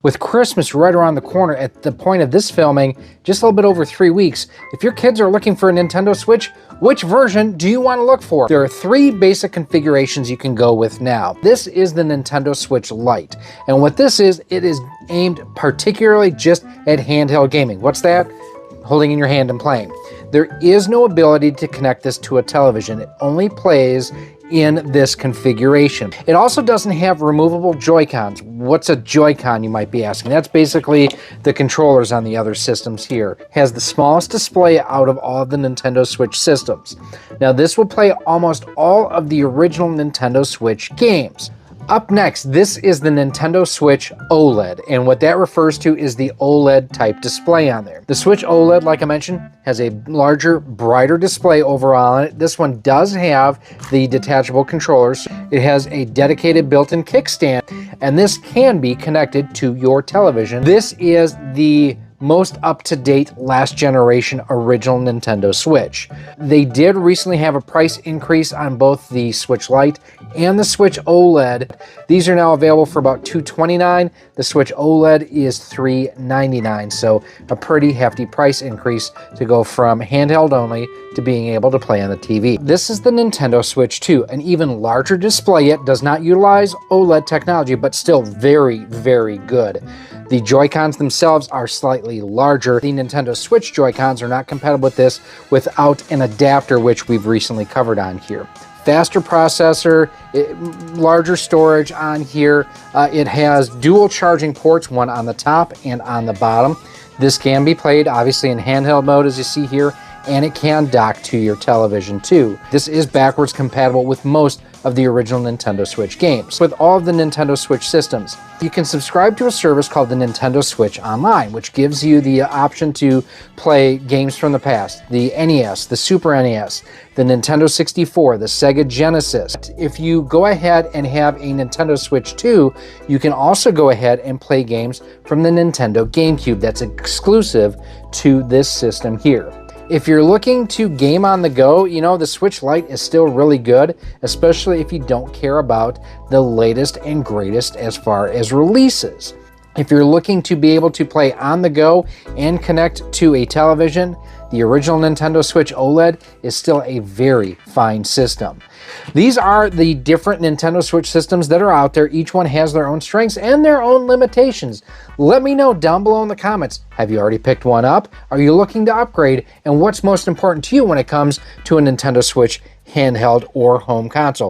With Christmas right around the corner at the point of this filming, just a little bit over 3 weeks, if your kids are looking for a Nintendo Switch, which version do you want to look for? There are 3 basic configurations you can go with now. This is the Nintendo Switch Lite, and what this is, it is aimed particularly just at handheld gaming. What's that? Holding in your hand and playing. There is no ability to connect this to a television. It only plays in this configuration. It also doesn't have removable Joy-Cons. What's a Joy-Con, you might be asking? That's basically the controllers on the other systems here. It has the smallest display out of all of the Nintendo Switch systems. Now this will play almost all of the original Nintendo Switch games. Up next, this is the Nintendo Switch OLED, and what that refers to is the OLED type display on there. The Switch OLED, like I mentioned, has a larger, brighter display overall on it. This one does have the detachable controllers. It has a dedicated built-in kickstand, and this can be connected to your television. This is the most up-to-date last generation original Nintendo Switch. They did recently have a price increase on both the Switch Lite and the Switch OLED. These are now available for about $229. The Switch OLED is $399, so a pretty hefty price increase to go from handheld only to being able to play on the TV. This is the Nintendo Switch 2, an even larger display. It does not utilize OLED technology, but still very, very good. The Joy-Cons themselves are slightly larger. The Nintendo Switch Joy-Cons are not compatible with this without an adapter, which we've recently covered on here. Faster processor, larger storage on here. It has dual charging ports, one on the top and on the bottom. This can be played obviously in handheld mode, as you see here, and it can dock to your television too. This is backwards compatible with most of the original Nintendo Switch games. With all of the Nintendo Switch systems, you can subscribe to a service called the Nintendo Switch Online, which gives you the option to play games from the past, the NES, the Super NES, the Nintendo 64, the Sega Genesis. If you go ahead and have a Nintendo Switch 2, you can also go ahead and play games from the Nintendo GameCube that's exclusive to this system here. If you're looking to game on the go, you know, the Switch Lite is still really good, especially if you don't care about the latest and greatest as far as releases. If you're looking to be able to play on the go and connect to a television, the original Nintendo Switch OLED is still a very fine system. These are the different Nintendo Switch systems that are out there. Each one has their own strengths and their own limitations. Let me know down below in the comments. Have you already picked one up? Are you looking to upgrade? And what's most important to you when it comes to a Nintendo Switch handheld or home console?